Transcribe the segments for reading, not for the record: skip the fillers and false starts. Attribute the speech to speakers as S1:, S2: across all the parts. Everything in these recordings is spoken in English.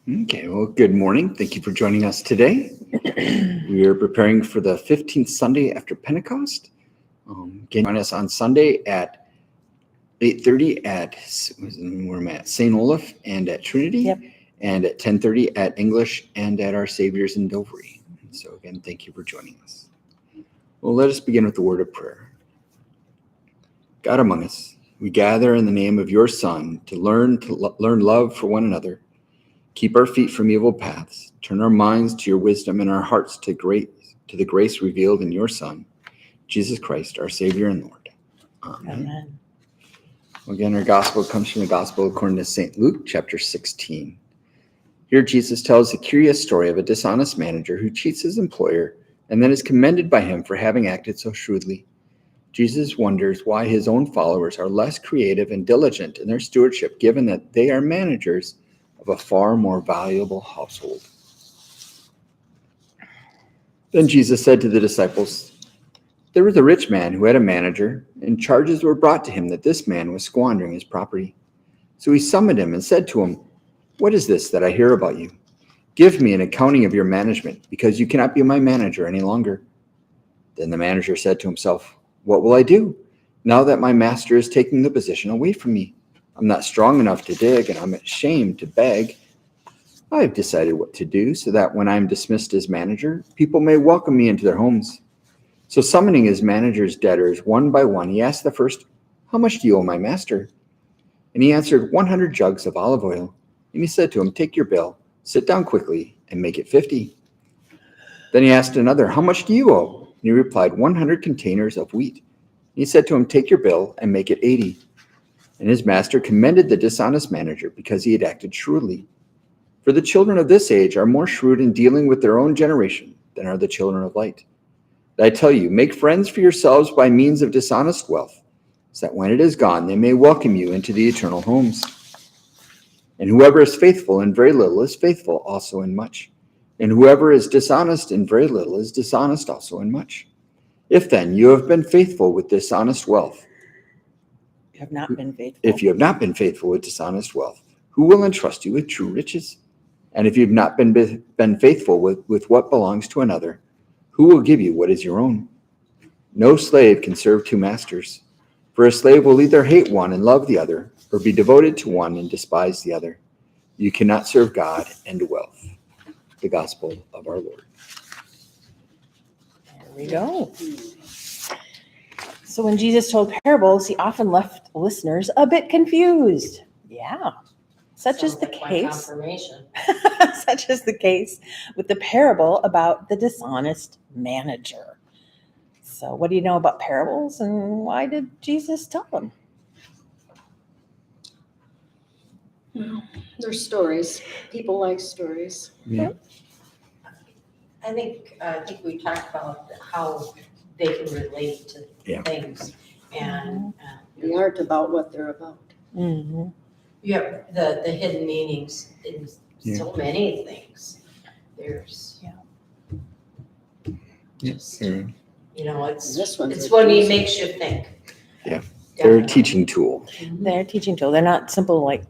S1: Okay, well, good morning. Thank you for joining us today. We are preparing for the 15th Sunday after Pentecost. Can you join us on Sunday at 8:30 at where am I at? St. Olaf and at Trinity,
S2: Yep.
S1: and at 10:30 at English and at Our Savior's in Dovery. So again, thank you for joining us. Well, let us begin with the word of prayer. God among us, we gather in the name of your Son to learn love for one another. Keep our feet from evil paths. Turn our minds to your wisdom and our hearts to the grace revealed in your Son, Jesus Christ, our Savior and Lord. Amen.
S2: Amen.
S1: Again, our gospel comes from the Gospel according to St. Luke, chapter 16. Here, Jesus tells a curious story of a dishonest manager who cheats his employer and then is commended by him for having acted so shrewdly. Jesus wonders why his own followers are less creative and diligent in their stewardship, given that they are managers of a far more valuable household. Then Jesus said to the disciples, "There was a rich man who had a manager, and charges were brought to him that this man was squandering his property. So he summoned him and said to him, 'What is this that I hear about you? Give me an accounting of your management, because you cannot be my manager any longer.' Then the manager said to himself, 'What will I do, now that my master is taking the position away from me? I'm not strong enough to dig, and I'm ashamed to beg. I have decided what to do so that when I'm dismissed as manager, people may welcome me into their homes.' So summoning his manager's debtors one by one, he asked the first, 'How much do you owe my master?' And he answered, 100 jugs of olive oil. And he said to him, 'Take your bill, sit down quickly, and make it 50. Then he asked another, 'How much do you owe?' And he replied, 100 containers of wheat. And he said to him, 'Take your bill and make it 80. And his master commended the dishonest manager because he had acted shrewdly. For the children of this age are more shrewd in dealing with their own generation than are the children of light. I tell you, make friends for yourselves by means of dishonest wealth, so that when it is gone, they may welcome you into the eternal homes. And whoever is faithful in very little is faithful also in much. And whoever is dishonest in very little is dishonest also in much. If then you have been faithful with dishonest wealth,
S2: You have not been faithful.
S1: if you have not been faithful with dishonest wealth, who will entrust you with true riches? And if you have not been faithful with what belongs to another, who will give you what is your own? No slave can serve two masters, for a slave will either hate one and love the other, or be devoted to one and despise the other. You cannot serve God and wealth." The gospel of our Lord.
S2: There we go. So when Jesus told parables, he often left listeners a bit confused. Yeah. Such is the case. Such is the case with the parable about the dishonest manager. So what do you know about parables, and why did Jesus tell them?
S3: They're stories. People like stories.
S1: Yeah.
S4: I think we talked about how they can relate to
S1: Yeah.
S4: things, and
S3: They aren't about what they're about.
S2: Mm-hmm.
S4: you have the hidden meanings in so many things. There's just
S3: This one's
S4: it's
S3: a
S4: when he
S3: doozy.
S4: makes you think.
S1: Yeah. They're a
S4: Definitely.
S1: teaching tool.
S2: They're a teaching tool. They're not simple like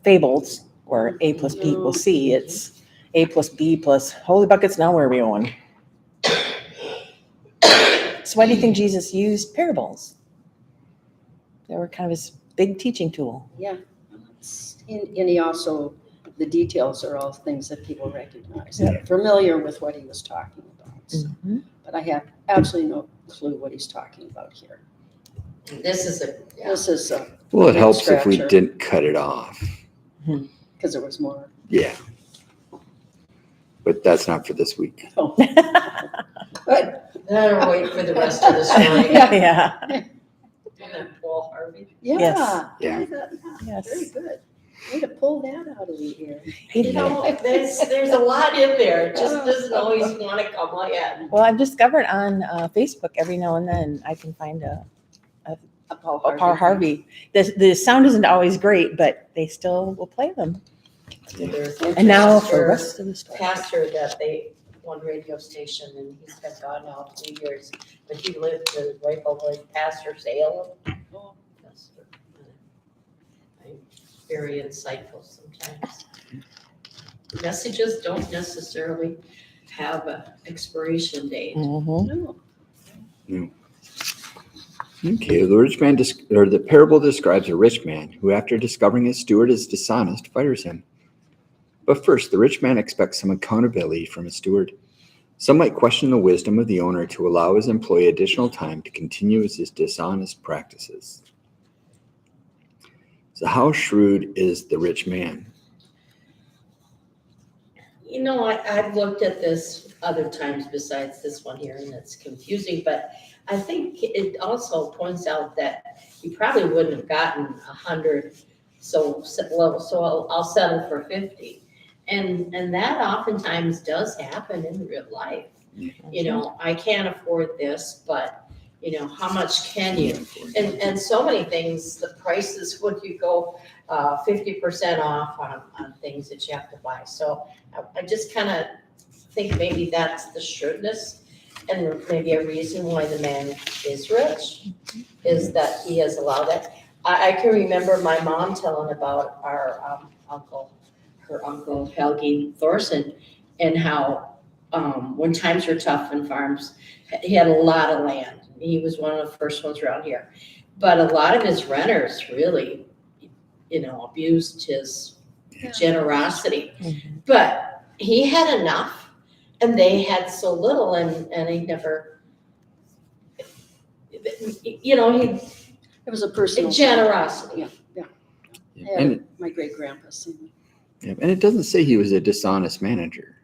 S2: fables where A plus B equals C. It's A plus B plus holy buckets. Now where are we going? So why do you think Jesus used parables? They were kind of his big teaching tool.
S3: Yeah. And he also, the details are all things that people recognize.
S2: Yeah.
S3: They're familiar with what he was talking about. So.
S2: Mm-hmm.
S3: But I have absolutely no clue what he's talking about here.
S4: And this is
S3: This is
S1: Well, it
S3: Head
S1: helps if we
S3: scratcher.
S1: didn't cut it off.
S3: because there was more.
S1: Yeah. But that's not for this week.
S3: Oh. Good.
S4: I'll wait for the rest of the story.
S2: Yeah.
S4: And Paul Harvey.
S3: Yeah.
S2: Yes.
S1: Yeah.
S2: Yes.
S3: Very good. Way to pull that out of the air.
S4: You know, there's a lot in there. It just doesn't always want to come ahead.
S2: Well, I've discovered on Facebook every now and then I can find a Paul Harvey. The sound isn't always great, but they still will play them.
S4: There's
S2: And now for the
S4: pastor-
S2: rest of the story.
S4: pastor that one radio station, and he's been gone now 2 years, but he lived in Rifle Lake, Pastor Salem. Very insightful sometimes. messages don't necessarily have an expiration date.
S2: Mhm.
S3: No.
S1: Okay, the parable describes a rich man who, after discovering his steward is dishonest, fires him. But first, the rich man expects some accountability from his steward. Some might question the wisdom of the owner to allow his employee additional time to continue his dishonest practices. So, how shrewd is the rich man?
S4: You know, I've looked at this other times besides this one here, and it's confusing, but I think it also points out that he probably wouldn't have gotten 100, so I'll settle for 50. And that oftentimes does happen in real life. You know, I can't afford this, but, you know, how much can you? And so many things, the prices, when you go 50% off on things that you have to buy. So I just kind of think maybe that's the shrewdness, and maybe a reason why the man is rich is that he has allowed that. I can remember my mom telling about our her uncle Helgi Thorson, and how when times were tough in farms, he had a lot of land. He was one of the first ones around here. But a lot of his renters really, you know, abused his generosity.
S2: Mhm.
S4: But he had enough, and they had so little, and he never, you know, he,
S3: It was a personal.
S4: generosity.
S3: Yeah.
S1: And,
S3: My great grandpa seen me.
S1: and it doesn't say he was a dishonest manager.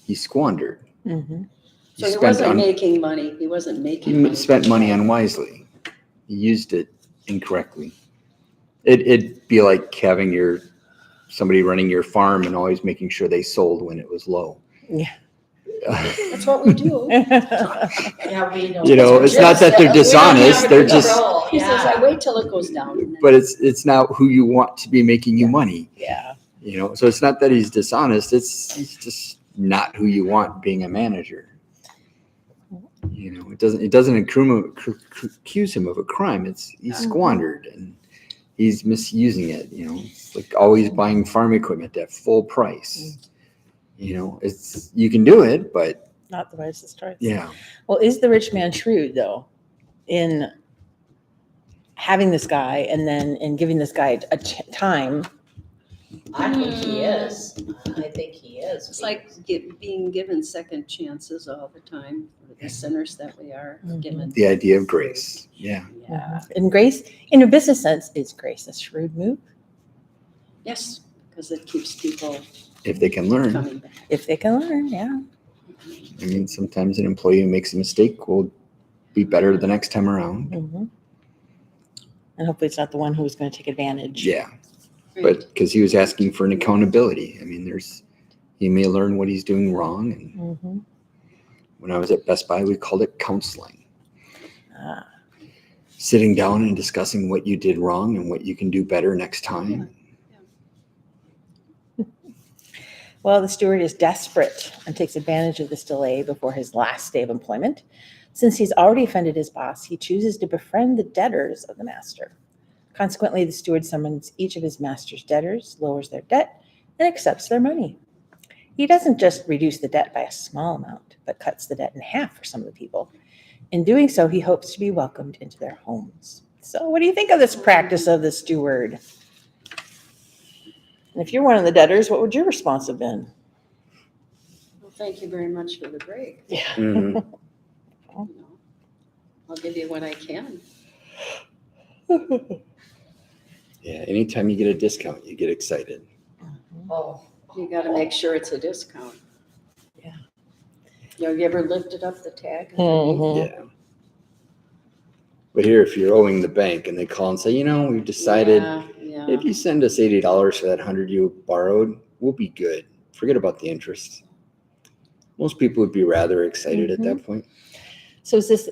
S1: He squandered.
S2: Mhm.
S3: So he
S1: spent
S3: wasn't
S1: on-
S3: making money. He wasn't making
S1: He
S3: money.
S1: spent money unwisely. He used it incorrectly. It'd be like having somebody running your farm and always making sure they sold when it was low.
S2: Yeah.
S3: That's what we do.
S4: Yeah, we know.
S1: You know, it's not that they're
S4: We don't
S1: dishonest,
S4: have
S1: they're just,
S4: control,
S3: He says,
S4: yeah.
S3: I wait till it goes down. and then-
S1: but it's not who you want to be making you money.
S2: Yeah.
S1: You know, so it's not that he's dishonest, he's just not who you want being a manager. You know, it doesn't accuse him of a crime. He's squandered and he's misusing it. You know, it's like always buying farm equipment at full price. You know, you can do it, but
S2: Not the wisest choice.
S1: yeah,
S2: Well, is the rich man shrewd though, in having this guy and then in giving this guy time?
S4: I think he is. I think he is.
S3: It's like being given second chances all the time for the sinners that we are
S2: Mhm.
S3: given.
S1: the idea of grace. Yeah,
S2: Yeah. In grace, in a business sense, is grace a shrewd move?
S3: Yes, because it keeps people
S1: if they can learn.
S3: coming back.
S2: If they can learn, yeah.
S1: I mean, sometimes an employee who makes a mistake will be better the next time around.
S2: Mhm. And hopefully it's not the one who's going to take advantage.
S1: Yeah,
S3: Right.
S1: but because he was asking for an accountability. I mean, he may learn what he's doing wrong. And
S2: Mhm.
S1: when I was at Best Buy, we called it counseling.
S2: Ah,
S1: Sitting down and discussing what you did wrong and what you can do better next time.
S2: Well, the steward is desperate and takes advantage of this delay before his last day of employment. Since he's already offended his boss, he chooses to befriend the debtors of the master. Consequently, the steward summons each of his master's debtors, lowers their debt, and accepts their money. He doesn't just reduce the debt by a small amount, but cuts the debt in half for some of the people. In doing so, he hopes to be welcomed into their homes. So, what do you think of this practice of the steward? And if you're one of the debtors, what would your response have been?
S3: Well, thank you very much for the break.
S2: Yeah.
S1: Mhm.
S3: You know, I'll give you what I can.
S1: Yeah, anytime you get a discount, you get excited.
S4: Oh,
S3: You got to make sure it's a discount.
S2: Yeah.
S3: You ever lifted up the tag?
S2: Mhm.
S1: Yeah. But here, if you're owing the bank and they call and say, we've decided
S3: Yeah.
S1: if you send us $80 for that 100 you borrowed, we'll be good. Forget about the interest. Most people would be rather excited at that point.
S2: So is this,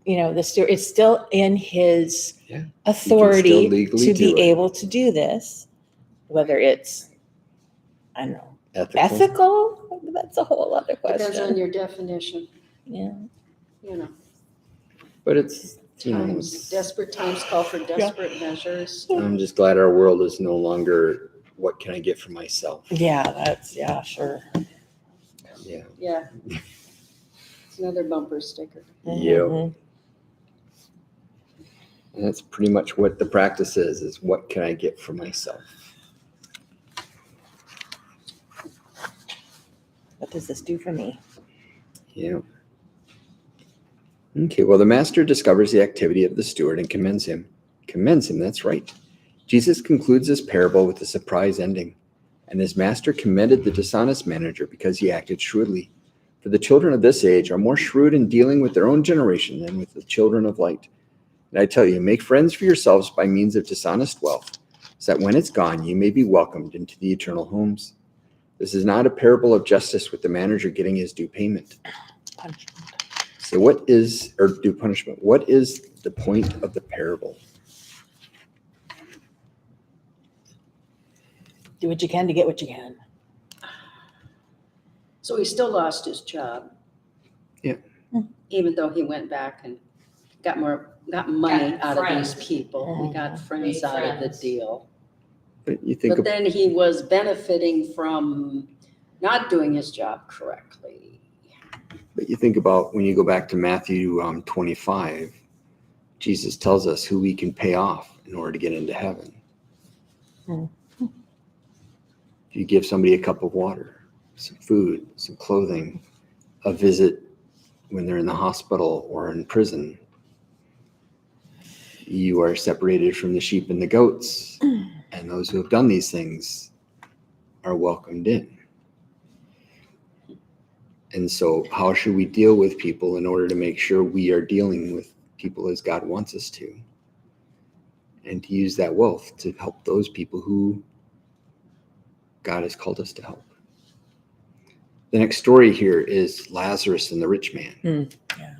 S2: the steward, it's still in his
S1: Yeah.
S2: authority
S1: legally
S2: to
S1: do
S2: be
S1: it.
S2: able to do this, whether it's, I don't know,
S1: Ethical.
S2: ethical? That's a whole other
S3: Depends on
S2: question.
S3: your definition,
S2: Yeah.
S3: you know.
S1: But it's,
S3: Desperate times call for desperate measures.
S1: I'm just glad our world is no longer what can I get for myself?
S2: Yeah, sure.
S1: Yeah.
S3: Yeah. It's another bumper sticker.
S1: Yeah.
S2: Mhm.
S1: And that's pretty much what the practice is what can I get for myself?
S2: What does this do for me?
S1: Yeah. Okay, well, the master discovers the activity of the steward and commends him. Commends him, that's right. Jesus concludes this parable with a surprise ending. And his master commended the dishonest manager because he acted shrewdly. For the children of this age are more shrewd in dealing with their own generation than with the children of light. And I tell you, make friends for yourselves by means of dishonest wealth, so that when it's gone, you may be welcomed into the eternal homes. This is not a parable of justice with the manager getting his due payment.
S2: Punishment.
S1: So due punishment? What is the point of the parable?
S2: Do what you can to get what you can.
S3: So he still lost his job.
S1: Yeah.
S3: Even though he went back and got money
S4: Got
S3: out of these
S4: friends.
S3: people. He got friends
S4: Made
S3: out of the
S4: friends.
S3: deal.
S1: But you think
S3: But then he was benefiting from not doing his job correctly.
S1: But you think about when you go back to Matthew 25, Jesus tells us who we can pay off in order to get into heaven.
S2: Hmm.
S1: If you give somebody a cup of water, some food, some clothing, a visit when they're in the hospital or in prison, you are separated from the sheep and the goats, and those who have done these things are welcomed in. And so how should we deal with people in order to make sure we are dealing with people as God wants us to? And to use that wealth to help those people who God has called us to help. The next story here is Lazarus and the rich man.
S2: Yeah.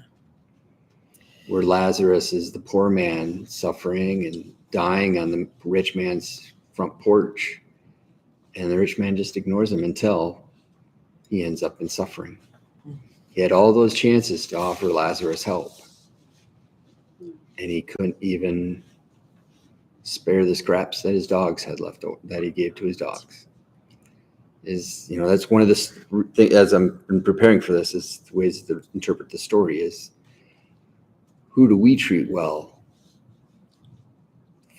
S1: Where Lazarus is the poor man suffering and dying on the rich man's front porch. And the rich man just ignores him until he ends up in suffering. He had all those chances to offer Lazarus help. And he couldn't even spare the scraps that his dogs had left over, that he gave to his dogs. That's one of the, as I'm preparing for this, is the ways to interpret the story is, who do we treat well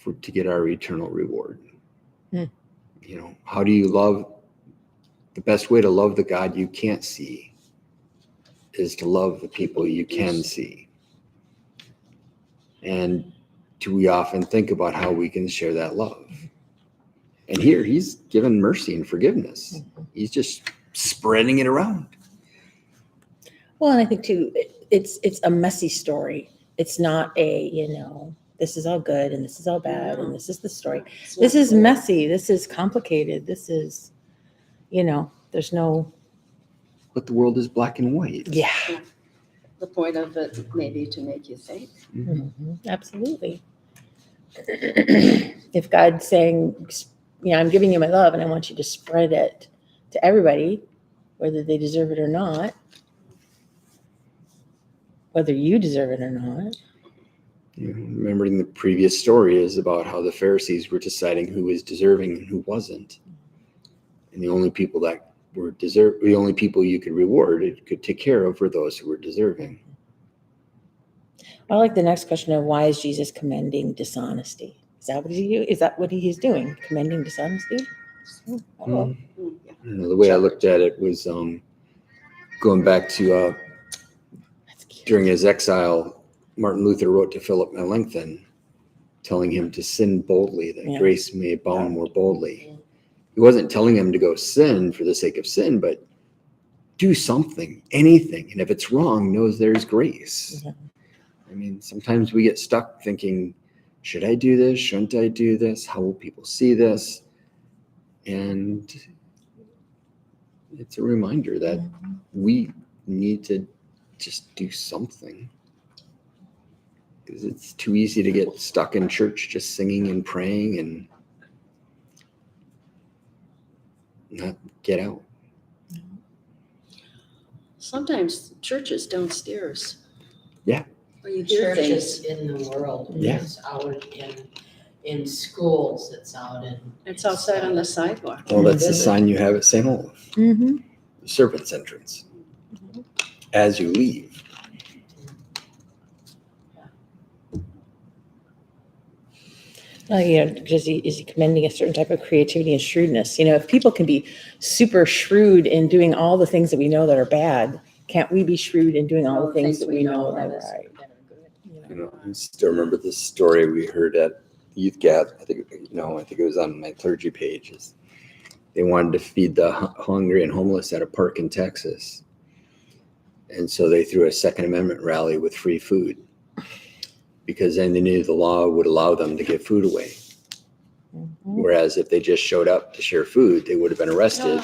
S1: to get our eternal reward? How do you love? The best way to love the God you can't see is to love the people you can see. And do we often think about how we can share that love? And here he's given mercy and forgiveness. He's just spreading it around.
S2: Well, and I think too, it's a messy story. It's not this is all good and this is all bad and this is the story.
S3: It's
S2: This
S3: not
S2: is
S3: clear.
S2: messy. This is complicated. This is, there's no,
S1: But the world is black and white.
S2: yeah.
S3: The point of it maybe to make you think.
S2: Mhm, absolutely. If God's saying, I'm giving you my love and I want you to spread it to everybody, whether they deserve it or not, whether you deserve it or not.
S1: Remembering the previous story is about how the Pharisees were deciding who was deserving and who wasn't. And the only people that were the only people you could reward, it could take care of, were those who were deserving.
S2: I like the next question of why is Jesus commending dishonesty? Is that what he is doing? Commending dishonesty? Oh,
S1: The way I looked at it was going back to
S2: that's cute.
S1: during his exile, Martin Luther wrote to Philip Melanchthon, telling him to sin boldly, that
S2: Yeah.
S1: grace may abound more boldly. He wasn't telling him to go sin for the sake of sin, but do something, anything. And if it's wrong, knows there's grace.
S2: Yeah.
S1: I mean, sometimes we get stuck thinking, should I do this? Shouldn't I do this? How will people see this? And it's a reminder that we need to just do something. Because it's too easy to get stuck in church just singing and praying and not get out.
S3: Sometimes churches downstairs.
S1: Yeah.
S3: Where you hear
S4: Churches
S3: things.
S4: in the world.
S1: Yeah.
S4: Is out in in schools, it's out in.
S3: It's outside on the sidewalk.
S1: Well, that's the sign you have at St. Olaf,
S2: Mm-hmm.
S1: the servant's entrance. As you leave.
S2: Because is he commending a certain type of creativity and shrewdness? If people can be super shrewd in doing all the things that we know that are bad, can't we be shrewd in doing all the things that we know that are right?
S1: I still remember this story we heard at Youth Gap. I think it was on my clergy pages. They wanted to feed the hungry and homeless at a park in Texas. And so they threw a Second Amendment rally with free food, because then they knew the law would allow them to give food away.
S2: Mm-hmm.
S1: Whereas if they just showed up to share food, they would have been arrested.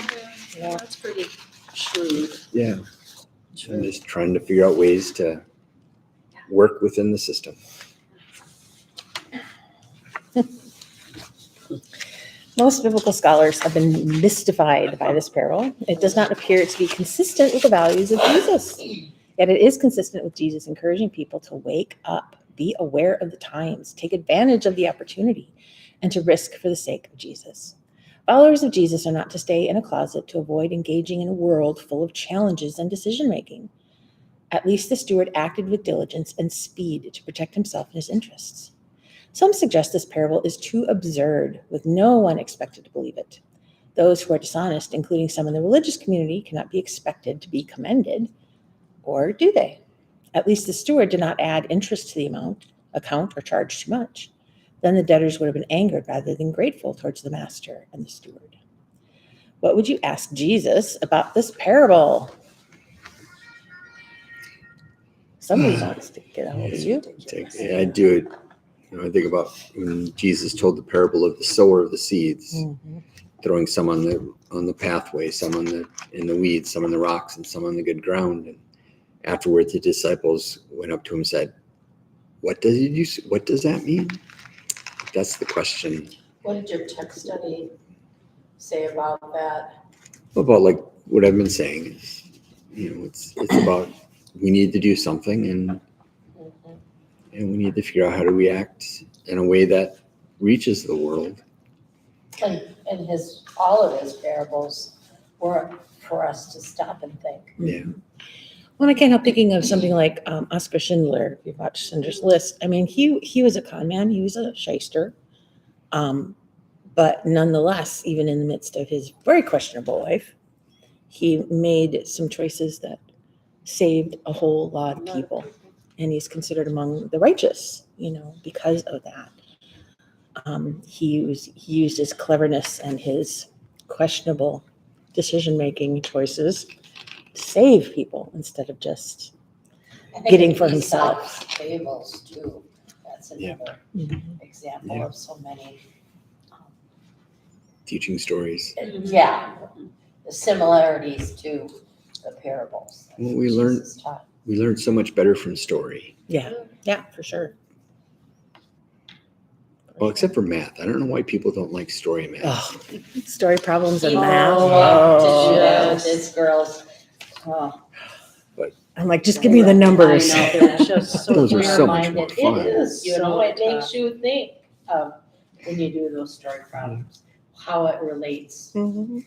S3: Yeah, that's pretty shrewd.
S1: Yeah. And just trying to figure out ways to work within the system.
S2: Most biblical scholars have been mystified by this parable. It does not appear to be consistent with the values of Jesus. Yet it is consistent with Jesus encouraging people to wake up, be aware of the times, take advantage of the opportunity, and to risk for the sake of Jesus. Followers of Jesus are not to stay in a closet to avoid engaging in a world full of challenges and decision-making. At least the steward acted with diligence and speed to protect himself and his interests. Some suggest this parable is too absurd, with no one expected to believe it. Those who are dishonest, including some in the religious community, cannot be expected to be commended, or do they? At least the steward did not add interest to the account or charge too much. Then the debtors would have been angered rather than grateful towards the master and the steward. What would you ask Jesus about this parable? Somebody wants to get a hold of you.
S1: I do it. I think about when Jesus told the parable of the sower of the seeds, throwing some on the pathway, some in the weeds, some on the rocks, and some on the good ground. And afterwards, the disciples went up to him and said, what does that mean? That's the question.
S4: What did your text study say about that?
S1: About like what I've been saying is, it's about we need to do something, and we need to figure out how to react in a way that reaches the world.
S4: And all of his parables were for us to stop and think.
S1: Yeah.
S2: Well, I can't help thinking of something like Oscar Schindler. If you've watched Schindler's List, I mean, he was a con man. He was a shyster. But nonetheless, even in the midst of his very questionable life, he made some choices that saved a whole lot of people. And he's considered among the righteous, because of that. He used his cleverness and his questionable decision-making choices to save people instead of just getting for himself.
S4: Fables too. That's another example of so many.
S1: Teaching stories.
S4: Yeah, the similarities to the parables.
S1: Well, we learn so much better from story.
S2: Yeah, for sure.
S1: Well, except for math. I don't know why people don't like story math.
S2: Oh, story problems and
S4: He
S2: math.
S4: loved to do that
S2: Oh,
S4: with his girls. Oh,
S2: I'm like, just give me the numbers.
S3: I know, they're just so
S1: Those are so much
S4: clear-minded.
S1: more fun.
S4: It is,
S3: So
S4: it makes
S3: tough.
S4: you think of, when you do those story problems, how it relates.
S2: Mhm.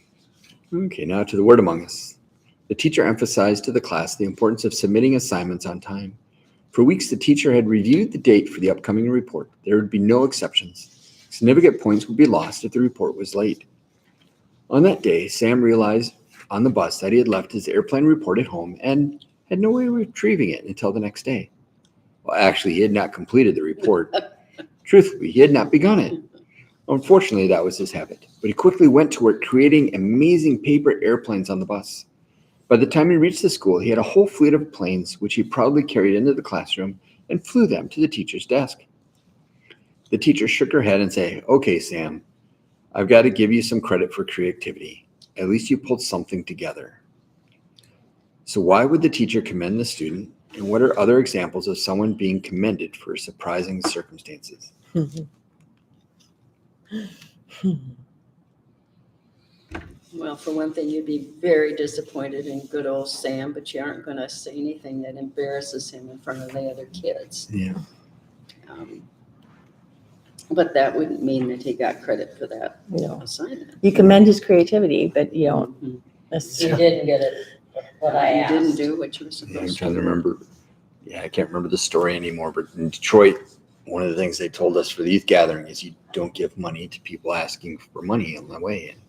S1: Okay, now to the word among us. The teacher emphasized to the class the importance of submitting assignments on time. For weeks, the teacher had reviewed the date for the upcoming report. There would be no exceptions. Significant points would be lost if the report was late. On that day, Sam realized on the bus that he had left his airplane report at home and had no way of retrieving it until the next day. Well, actually, he had not completed the report. Truthfully, he had not begun it. Unfortunately, that was his habit, but he quickly went to work creating amazing paper airplanes on the bus. By the time he reached the school, he had a whole fleet of planes, which he proudly carried into the classroom and flew them to the teacher's desk. The teacher shook her head and said, "Okay, Sam, I've got to give you some credit for creativity. At least you pulled something together." So why would the teacher commend the student? And what are other examples of someone being commended for surprising circumstances?
S3: Well, for one thing, you'd be very disappointed in good old Sam, but you aren't going to say anything that embarrasses him in front of the other kids.
S1: Yeah.
S3: But that wouldn't mean that he got credit for that
S2: No.
S3: assignment.
S2: You commend his creativity, but you don't
S3: Mhm.
S4: You
S2: necessarily.
S4: didn't get it, what I
S3: You
S4: asked.
S3: didn't do what you were
S1: Yeah, I'm
S3: supposed
S1: trying
S3: to.
S1: to remember. Yeah, I can't remember the story anymore, but in Detroit, one of the things they told us for the youth gathering is you don't give money to people asking for money on the way. And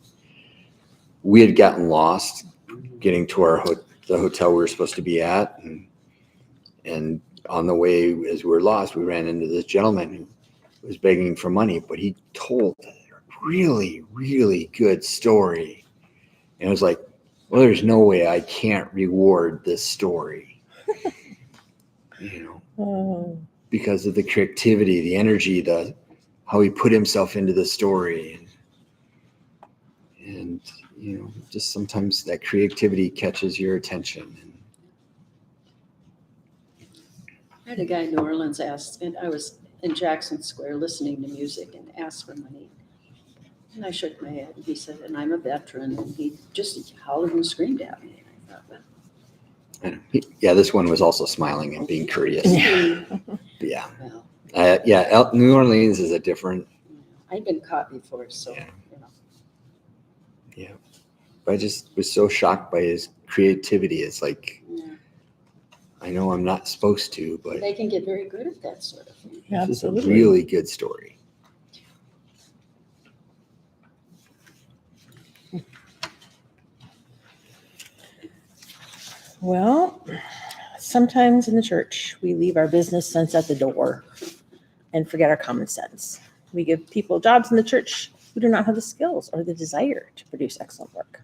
S1: we had gotten lost getting to the hotel we were supposed to be at. And on the way, as we were lost, we ran into this gentleman who was begging for money, but he told a really, really good story. And it was like, well, there's no way I can't reward this story.
S2: Oh,
S1: Because of the creativity, the energy, how he put himself into the story. And just sometimes that creativity catches your attention.
S3: I had a guy in New Orleans asked, and I was in Jackson Square listening to music and asked for money. And I shook my head and he said, and I'm a veteran. And he just hollered and screamed at me. And I thought, well,
S1: Yeah, this one was also smiling and being courteous.
S2: Yeah.
S1: But yeah.
S3: well,
S1: New Orleans is a different.
S3: I've been caught before, so,
S1: Yeah.
S3: you know.
S1: I just was so shocked by his creativity. It's like,
S3: Yeah.
S1: I know I'm not supposed to, but
S3: They can get very good at that sort of thing.
S1: this is a
S2: absolutely.
S1: really good story.
S2: Well, sometimes in the church, we leave our business sense at the door and forget our common sense. We give people jobs in the church who do not have the skills or the desire to produce excellent work.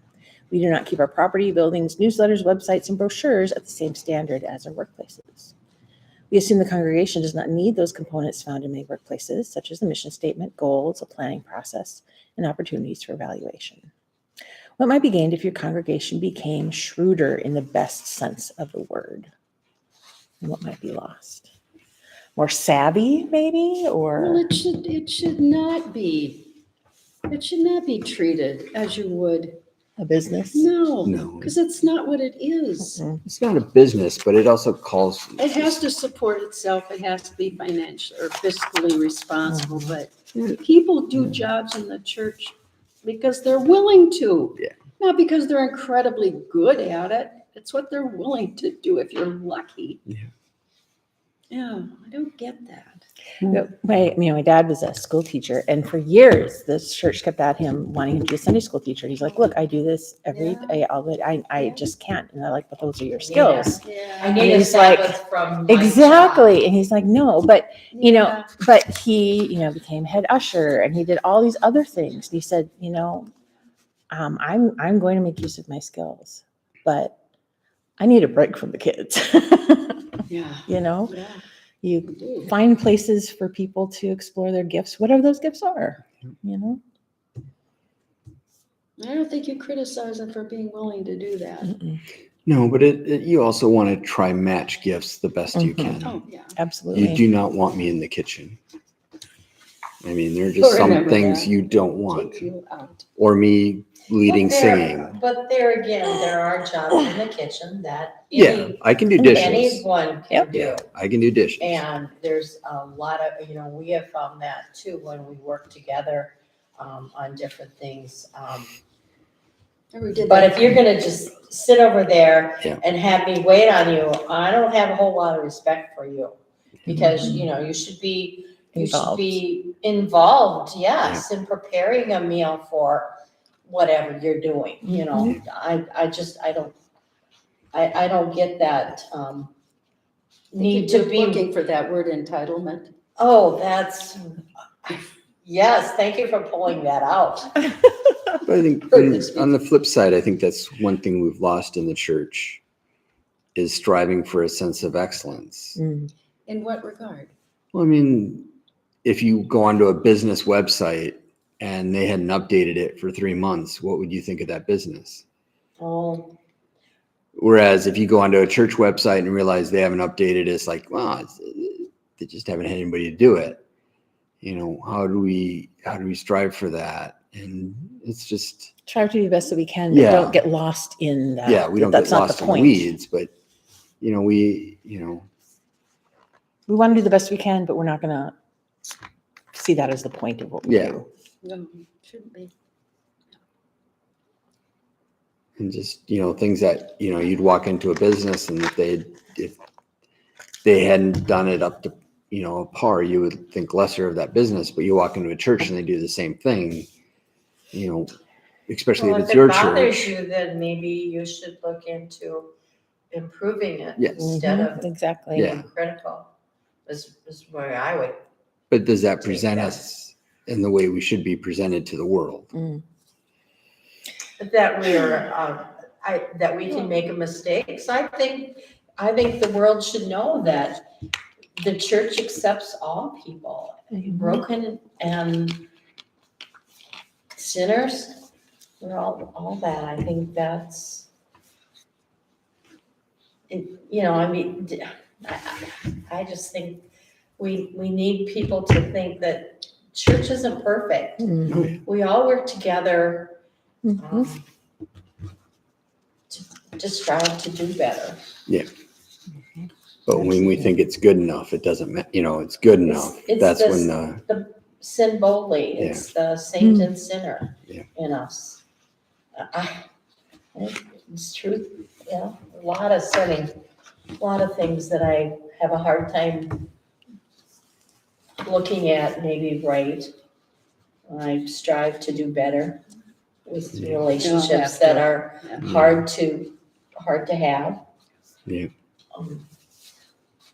S2: We do not keep our property, buildings, newsletters, websites, and brochures at the same standard as our workplaces. We assume the congregation does not need those components found in many workplaces, such as the mission statement, goals, a planning process, and opportunities for evaluation. What might be gained if your congregation became shrewder in the best sense of the word? And what might be lost? More savvy, maybe,
S3: Well,
S2: or
S3: it should not be treated as you would.
S2: a business?
S3: No,
S1: No.
S3: because it's not what it is.
S2: Mm-mm.
S1: It's not a business, but it also calls.
S3: It has to support itself. It has to be financial or fiscally responsible, but
S1: Yeah.
S3: people do jobs in the church because they're willing to.
S1: Yeah.
S3: Not because they're incredibly good at it. It's what they're willing to do if you're lucky.
S1: Yeah.
S3: Yeah, I don't get that.
S2: My dad was a school teacher, and for years, the church kept at him wanting him to be a Sunday school teacher. He's like, "Look, I do this every day. I just can't." And they're like, "But those are your skills."
S4: I
S2: And
S4: need a
S2: he's like,
S4: Sabbath from my
S2: Exactly. And he's like, "No, but
S3: Yeah.
S2: but he, became head usher, and he did all these other things." And he said, I'm going to make use of my skills, but I need a break from the kids.
S3: Yeah.
S2: You
S3: Yeah.
S2: you
S3: I do.
S2: find places for people to explore their gifts, whatever those gifts are,
S3: I don't think you criticize them for being willing to do that.
S2: Mm-mm.
S1: No, but you also want to try match gifts the best you
S2: Mhm.
S1: can.
S3: Oh, yeah.
S2: Absolutely.
S1: You do not want me in the kitchen. I mean, there are just some
S3: Remember
S1: things
S3: that.
S1: you don't want.
S3: Take you out.
S1: Or me leading singing.
S4: But there again, there are jobs in the kitchen that
S1: Yeah, I can do dishes.
S4: anyone can do.
S1: Yeah, I can do dishes.
S4: And there's a lot of, we have found that too when we work together on different things.
S3: We did
S4: But
S3: that.
S4: if you're gonna just sit over there
S1: Yeah.
S4: and have me wait on you, I don't have a whole lot of respect for you. Because, you should be involved, yes, in preparing a meal for whatever you're doing, I don't get that, need to be.
S3: Looking for that word entitlement.
S4: Oh, yes, thank you for pulling that out.
S1: But I think on the flip side, I think that's one thing we've lost in the church is striving for a sense of excellence.
S2: Mm.
S3: In what regard?
S1: Well, I mean, if you go onto a business website and they hadn't updated it for 3 months, what would you think of that business?
S4: Oh,
S1: Whereas if you go onto a church website and realize they haven't updated it, it's like, well, they just haven't had anybody to do it. How do we strive for that? And it's just,
S2: Try to do the best that we can, but
S1: Yeah.
S2: don't get lost in that.
S1: we don't
S2: That's
S1: get
S2: not
S1: lost
S2: the
S1: in the
S2: point.
S1: weeds, but we
S2: We want to do the best we can, but we're not going to see that as the point of what we
S1: Yeah.
S2: do.
S3: No, shouldn't be.
S1: And just, things that, you'd walk into a business and if they hadn't done it up to, par, you would think lesser of that business, but you walk into a church and they do the same thing, especially
S5: Well,
S1: if
S5: if
S1: it's
S5: it
S1: your
S5: bothers
S1: church.
S5: you, then maybe you should look into improving it
S1: Yes.
S5: instead
S2: Mhm,
S5: of
S2: exactly.
S1: Yeah.
S5: being critical. Is where I would.
S1: But does that
S5: Take
S1: present
S5: that.
S1: us in the way we should be presented to the world?
S2: Mm.
S5: That we are, that we can make a mistake. So I think the world should know that the church accepts all people,
S2: Mhm.
S5: broken and sinners. We're all that. I think that's, I mean, I just think we need people to think that church isn't perfect.
S2: Mhm.
S1: Oh, yeah.
S5: We all work together
S2: Mhm.
S5: to strive to do better.
S1: But when we think it's good enough, it doesn't, it's good enough.
S5: it's
S1: That's
S5: this-
S1: when
S5: Sin boldly, it's the saint and sinner
S1: Yeah.
S5: in us. It's true, a lot of sinning, a lot of things that I have a hard time looking at maybe right. I strive to do better with
S1: Yeah.
S5: relationships
S3: You'll have
S5: that
S3: to.
S5: are
S3: Yeah.
S5: hard to have.
S1: Yeah.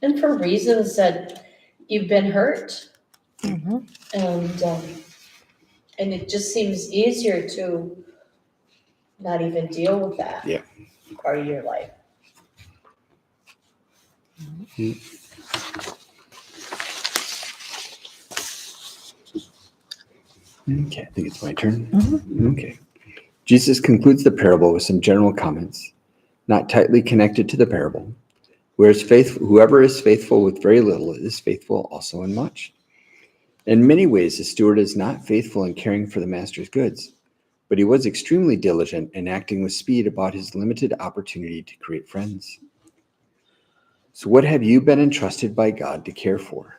S5: And for reasons that you've been hurt.
S2: Mhm.
S5: And it just seems easier to not even deal with that.
S1: Yeah.
S5: Part of your life.
S1: Okay, I think it's my turn.
S2: Mhm.
S1: Okay. Jesus concludes the parable with some general comments, not tightly connected to the parable. Whoever is faithful with very little is faithful also in much. In many ways, the steward is not faithful in caring for the master's goods, but he was extremely diligent in acting with speed about his limited opportunity to create friends. So what have you been entrusted by God to care for?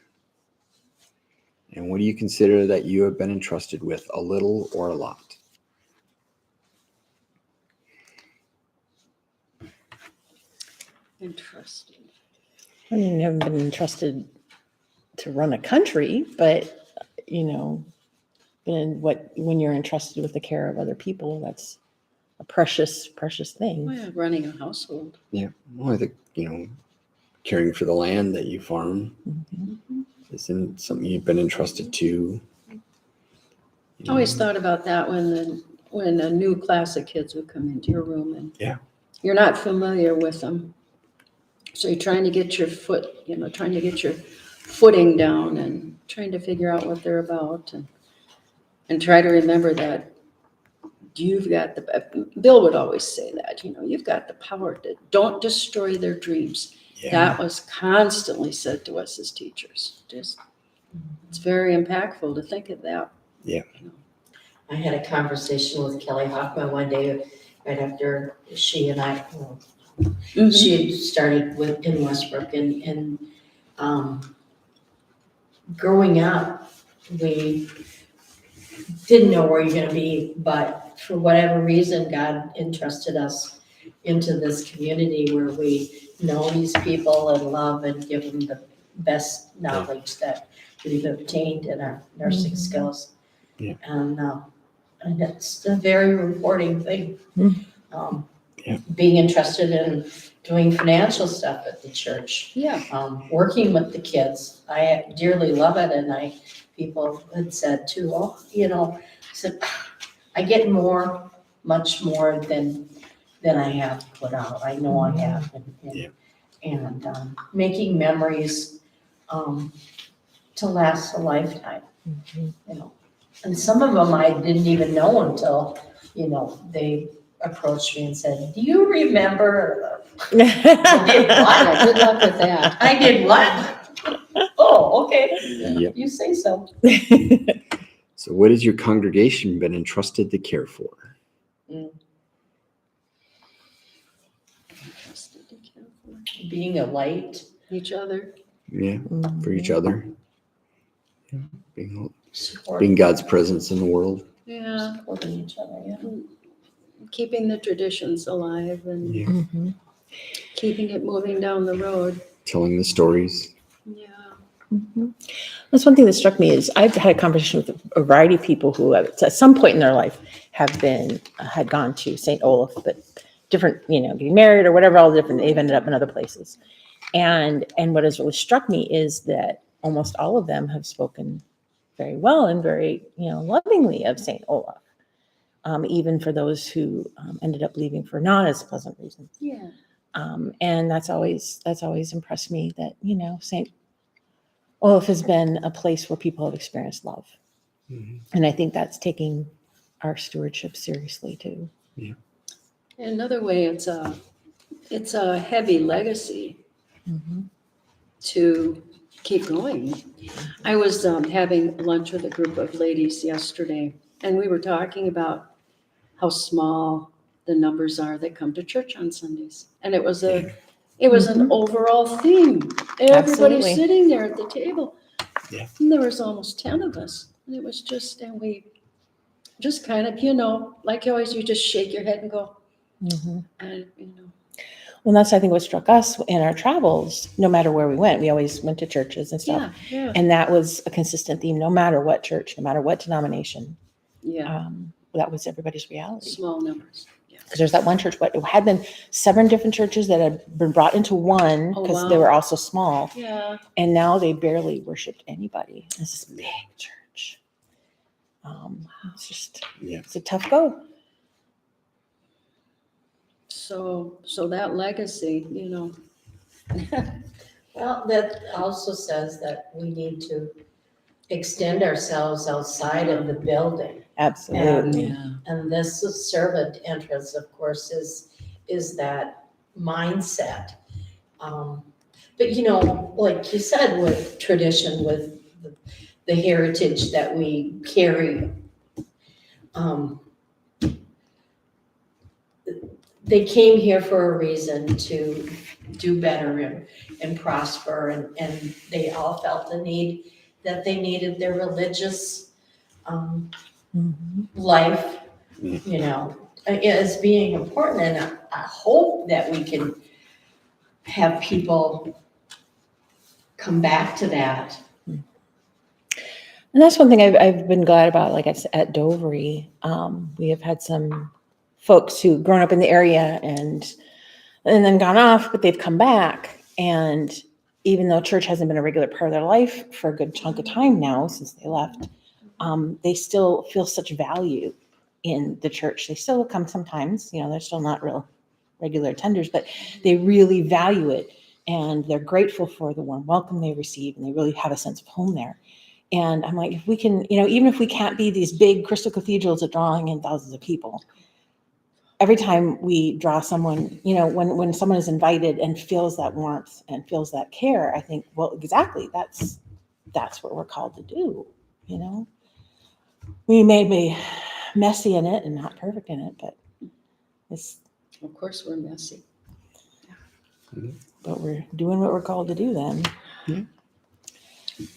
S1: And what do you consider that you have been entrusted with, a little or a lot?
S3: Interesting.
S2: I mean, I haven't been entrusted to run a country, but when you're entrusted with the care of other people, that's a precious, precious thing.
S3: Well, yeah, running a household.
S1: Yeah, well, I think, caring for the land that you farm
S2: Mhm.
S1: isn't something you've been entrusted to.
S3: I always thought about that when a new class of kids would come into your room and
S1: Yeah.
S3: you're not familiar with them. So you're trying to get your footing down and trying to figure out what they're about and try to remember that you've got Bill would always say that, you've got the power to don't destroy their dreams.
S1: Yeah.
S3: That was constantly said to us as teachers. It's very impactful to think of that.
S1: Yeah.
S5: I had a conversation with Kelly Hoffman one day, right after she and I, she had started in Westbrook and growing up, we didn't know where you're gonna be, but for whatever reason, God entrusted us into this community where we know these people and love and give them the best knowledge that we've obtained in our nursing skills.
S1: Yeah.
S5: And it's a very rewarding thing.
S1: Yeah.
S5: Being entrusted in doing financial stuff at the church,
S3: Yeah.
S5: working with the kids. I dearly love it, and people had said too, said, I get much more than I have put out. I know I have. And making memories to last a lifetime,
S2: Mhm.
S5: And some of them I didn't even know until, they approached me and said, do you remember? I did
S3: Yeah, good
S5: what?
S3: luck with that.
S5: I did what? Oh, okay.
S1: Yep.
S5: You say so.
S1: So what has your congregation been entrusted to care for?
S3: Trusted to care for
S5: Being a light.
S3: each other.
S1: Yeah, for each other. Yeah, Being God's presence in the world.
S3: Yeah,
S5: Supporting each other, yeah.
S3: keeping the traditions alive and
S1: Yeah.
S2: Mhm.
S3: keeping it moving down the road.
S1: Telling the stories.
S3: Yeah.
S2: Mhm. That's one thing that struck me is I've had a conversation with a variety of people who have, at some point in their life had gone to St. Olaf, but different, getting married or whatever, all the different, they've ended up in other places. And what has really struck me is that almost all of them have spoken very well and very, lovingly of St. Olaf. Even for those who ended up leaving for not as pleasant reasons.
S3: Yeah.
S2: And that's always impressed me that, St. Olaf has been a place where people have experienced love.
S1: Mhm.
S2: And I think that's taking our stewardship seriously too.
S3: Another way, it's a heavy legacy to keep going. I was having lunch with a group of ladies yesterday, and we were talking about how small the numbers are that come to church on Sundays. And it was an overall theme. Everybody
S2: Absolutely.
S3: sitting there at the table.
S1: Yeah.
S3: And there was almost 10 of us. And it was and we just kind of, like always, you just shake your head and go, and,
S2: Well, that's, I think, what struck us in our travels, no matter where we went. We always went to churches and stuff.
S3: yeah.
S2: And that was a consistent theme, no matter what church, no matter what denomination.
S3: Yeah,
S2: That was everybody's reality.
S3: small numbers. Yeah.
S2: Because there's that one church, but it had been 7 different churches that had been brought into one
S3: Oh,
S2: because
S3: wow.
S2: they were all so small.
S3: Yeah.
S2: And now they barely worshiped anybody. It's this big church. It's a tough go.
S3: So that legacy,
S5: Well, that also says that we need to extend ourselves outside of the building.
S2: Absolutely.
S5: And this servant entrance, of course, is that mindset. But like you said, with tradition, with the heritage that we carry, they came here for a reason to do better and prosper, and they all felt the need that they needed their religious life, as being important. And I hope that we can have people come back to that.
S2: And that's one thing I've been glad about, like at Dovery. We have had some folks who grown up in the area and then gone off, but they've come back. And even though church hasn't been a regular part of their life for a good chunk of time now since they left, they still feel such value in the church. They still come sometimes, they're still not real regular attenders, but they really value it. And they're grateful for the warm welcome they receive, and they really have a sense of home there. And I'm like, if we can, even if we can't be these big crystal cathedrals that drawing in thousands of people, every time we draw someone, when someone is invited and feels that warmth and feels that care, I think, well, exactly, that's what we're called to do. We may be messy in it and not perfect in it, but
S3: of course we're messy.
S2: but we're doing what we're called to do then.
S1: Yeah.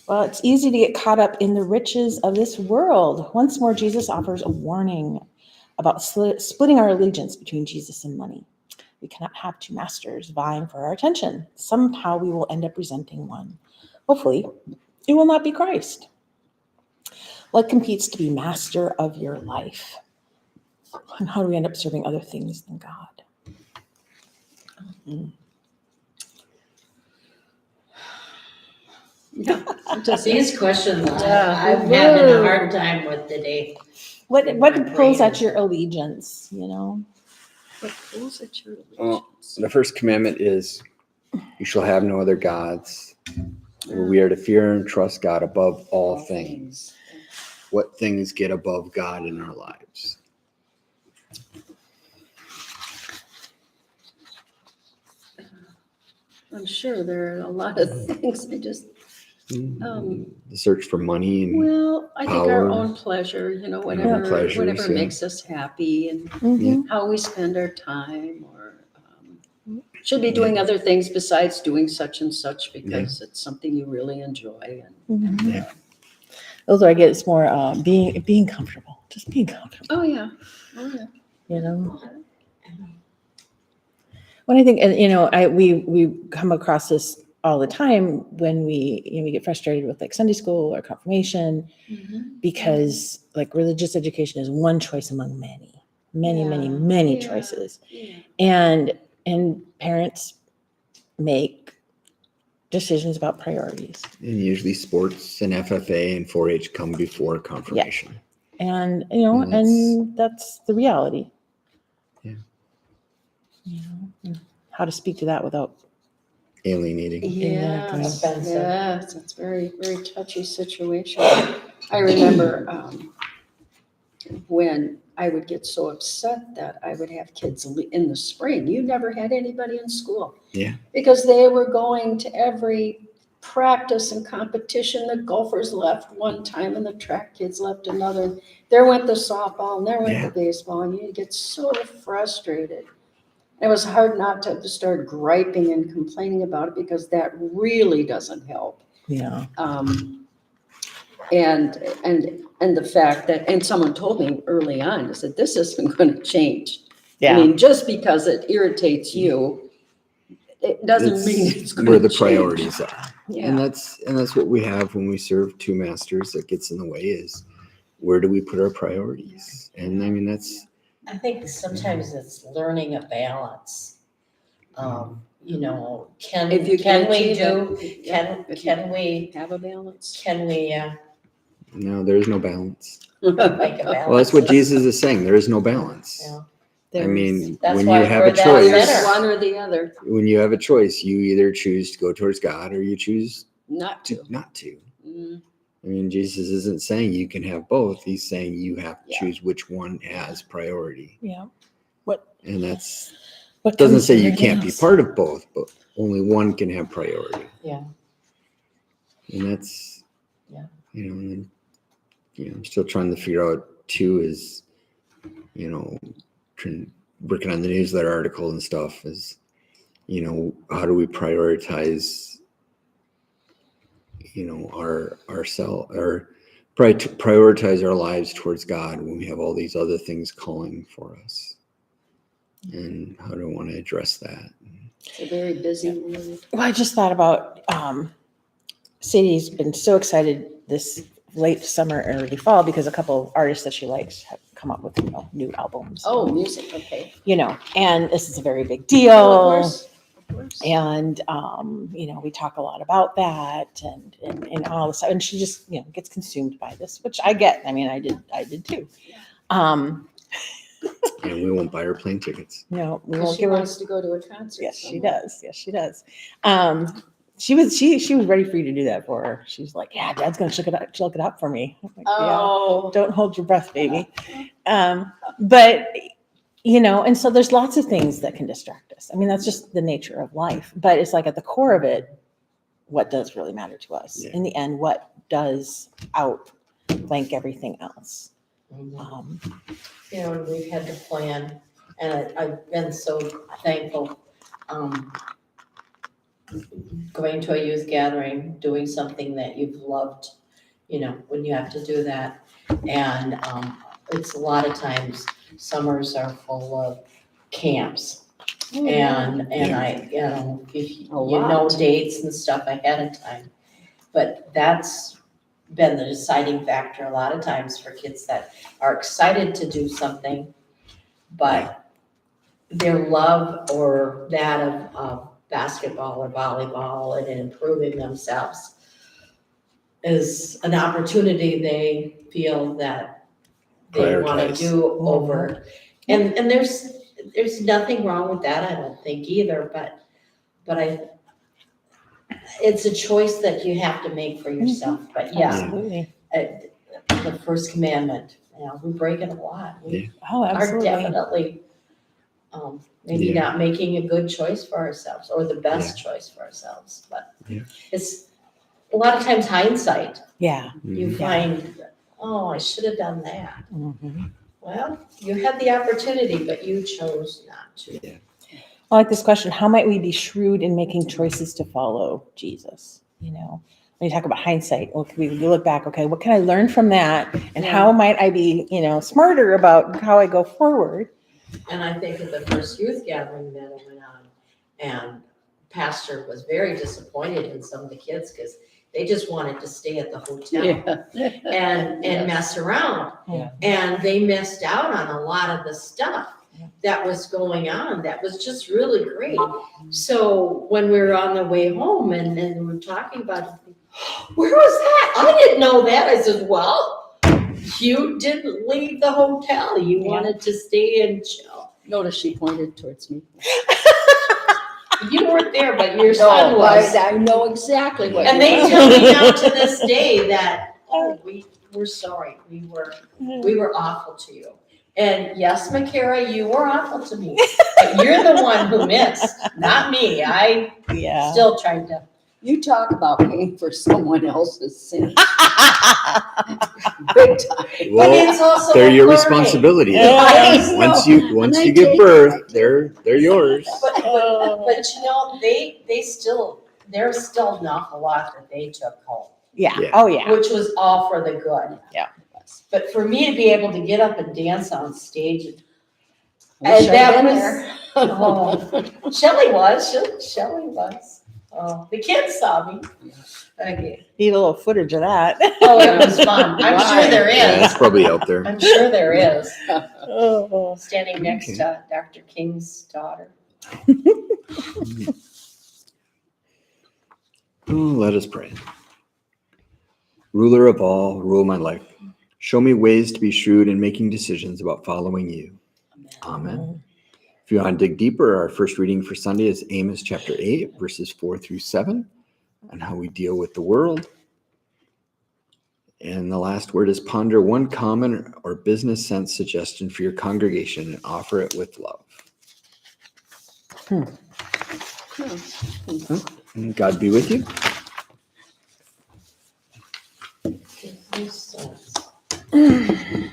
S2: Well, it's easy to get caught up in the riches of this world. Once more, Jesus offers a warning about splitting our allegiance between Jesus and money. We cannot have 2 masters vying for our attention. Somehow we will end up resenting one. Hopefully, it will not be Christ. What competes to be master of your life? And how do we end up serving other things than God?
S3: Yeah. Just
S5: These questions,
S3: Yeah.
S5: I'm having a hard time with today.
S2: What
S5: My
S2: pulls
S5: brain
S2: at
S5: is-
S2: your allegiance,
S3: what pulls at your
S1: Well,
S3: allegiance?
S1: The first commandment is, you shall have no other gods. We are to fear and trust God above all things. What things get above God in our lives?
S3: I'm sure there are a lot of things.
S1: The search for money and
S3: Well, I think our
S1: Power.
S3: own pleasure, whatever
S1: pleasures,
S3: whatever
S1: yeah.
S3: makes us happy, and
S2: Mhm.
S3: how we spend our time, or should be doing other things besides doing such and such because it's something you really enjoy. And
S2: Mhm.
S1: Yeah.
S2: Those are, I guess, more being comfortable, just being comfortable,
S3: Oh, yeah. Oh, yeah.
S2: you know. When I think, and we come across this all the time when we get frustrated with like Sunday school or confirmation, because like religious education is one choice among many
S3: Yeah.
S2: choices,
S3: Yeah.
S2: and parents make decisions about priorities,
S1: And usually sports and FFA and 4-H come before confirmation.
S2: and
S1: And
S2: and that's the reality.
S1: Yeah.
S2: And how to speak to that without
S1: Alienating.
S3: Yes,
S5: Offensive.
S3: yes, it's very, very touchy situation. I remember when I would get so upset that I would have kids in the spring. You never had anybody in school.
S1: Yeah.
S3: Because they were going to every practice and competition. The golfers left one time and the track kids left another. There went the softball and there went
S1: Yeah.
S3: the baseball, and you get so frustrated. It was hard not to start griping and complaining about it, because that really doesn't help. And the fact that, and someone told me early on, I said, this isn't going to change. I mean, just because it irritates you, it doesn't mean it's going to
S1: where
S3: change.
S1: the priorities are.
S3: Yeah.
S1: And that's what we have when we serve two masters. That gets in the way is, where do we put our priorities? And I mean,
S5: I think sometimes it's learning a balance. Can
S3: If you
S5: can we
S3: achieve
S5: do
S3: it, yeah, if you
S5: can we
S3: have a balance.
S1: no, there is no balance.
S5: make a balance?
S1: Well, that's what Jesus is saying. There is no balance.
S5: Yeah.
S1: I mean,
S5: That's
S1: when
S5: why
S1: you have
S5: we're
S1: a
S5: that
S1: choice,
S5: sinner.
S3: One or the other,
S1: when you have a choice, you either choose to go towards God or you choose
S3: not to.
S1: not to.
S3: Mm,
S1: I mean, Jesus isn't saying you can have both. He's saying you have to
S3: Yeah.
S1: choose which one has priority. And that's
S2: what
S1: doesn't
S2: comes
S1: say
S2: to
S1: you
S2: everything
S1: can't be
S2: else?
S1: part of both, but only one can have priority.
S5: Yeah.
S1: And that's,
S5: Yeah.
S1: and then, I'm still trying to figure out too is, working on the newsletter article and stuff is, how do we prioritize, prioritize our lives towards God when we have all these other things calling for us? And how do I want to address that?
S3: It's a very busy world.
S2: Well, I just thought about Sadie's been so excited this late summer and early fall because a couple of artists that she likes have come up with new albums.
S3: Oh, music, okay.
S2: And this is a very big deal.
S3: Oh, of course.
S2: And we talk a lot about that and all this stuff. And she just gets consumed by this, which I get. I mean, I did too.
S1: And we won't buy her plane tickets.
S2: No, we
S3: Because
S2: won't
S3: she
S2: give her.
S3: wants to go to a concert.
S2: Yes, she
S3: somewhere.
S2: does. Yes, she does. She was ready for you to do that for her. She's like, yeah, Dad's gonna look it up for me. I'm like,
S3: Oh.
S2: yeah, don't hold your breath, baby. But and so there's lots of things that can distract us. I mean, that's just the nature of life. But it's like at the core of it, what does really matter to us?
S1: Yeah.
S2: In the end, what does outflank everything else?
S5: And we've had to plan, and I've been so thankful, going to a youth gathering, doing something that you've loved, when you have to do that. And, it's a lot of times, summers are full of camps. And I, if you know
S3: lot.
S5: dates and stuff ahead of time. But that's been the deciding factor a lot of times for kids that are excited to do something, but their love or that of basketball or volleyball and improving themselves is an opportunity they feel that they want to
S1: Prioritize.
S5: do over. And there's nothing wrong with that, I don't think either, but it's a choice that you have to make for yourself. But yeah,
S2: Absolutely.
S5: the first commandment, we break it a lot. We
S2: Oh,
S5: are
S2: absolutely.
S5: definitely maybe
S1: Yeah.
S5: not making a good choice for ourselves or the best choice for ourselves. But
S1: Yeah.
S5: it's a lot of times hindsight.
S2: Yeah.
S5: You
S1: Mhm.
S5: find, oh, I should have done that.
S2: Mhm.
S5: Well, you had the opportunity, but you chose not to.
S2: I like this question. How might we be shrewd in making choices to follow Jesus? when you talk about hindsight, well, we look back, okay, what can I learn from that? And
S3: Yeah.
S2: how might I be, smarter about how I go forward?
S4: And I think of the first youth gathering that I went on, and pastor was very disappointed in some of the kids because they just wanted to stay at the hotel and
S3: Yes.
S4: mess around.
S3: Yeah.
S4: And they missed out on a lot of the stuff that was going on. That was just really great. So when we were on the way home and we were talking about it, where was that? I didn't know that. I said, well, you didn't leave the hotel. You wanted to stay and chill.
S3: Notice she pointed towards me.
S4: You weren't there, but your son was.
S3: I know exactly what.
S4: And
S3: you're
S4: they
S3: talking
S4: tell me now to this day that, we're sorry. We were awful to you. And yes, Makara, you were awful to me. But you're the one who missed, not me. I
S2: Yeah.
S4: still tried to.
S3: You talk about paying for someone else's sin. Big time.
S4: But
S1: Well,
S4: it's also
S1: they're your
S4: learning.
S1: responsibility.
S2: Yeah.
S3: I
S1: Once
S3: know.
S1: you
S3: And I
S1: give
S3: take
S1: birth,
S3: it.
S1: they're yours.
S4: But there's still an awful lot that they took home,
S2: Yeah.
S1: Yeah.
S2: Oh, yeah.
S4: which was all for the good.
S2: Yeah.
S4: But for me to be able to get up and dance on stage,
S3: Wish
S4: and
S3: I'd
S4: that
S3: been
S4: was,
S3: there.
S4: oh, Shelley was. Oh, the kids saw me. Okay.
S2: Need a little footage of that.
S4: Oh, it was fun. I'm sure there
S1: Yeah,
S4: is.
S1: it's probably out there.
S4: I'm sure there is.
S2: Oh.
S4: Standing next
S1: Okay.
S4: to Dr. King's daughter.
S1: Oh, let us pray. Ruler of all, rule my life. Show me ways to be shrewd in making decisions about following you. Amen. If you want to dig deeper, our first reading for Sunday is Amos chapter 8, verses 4 through 7, on how we deal with the world. And the last word is ponder one common or business sense suggestion for your congregation and offer it with love. And God be with you.
S4: Business sense.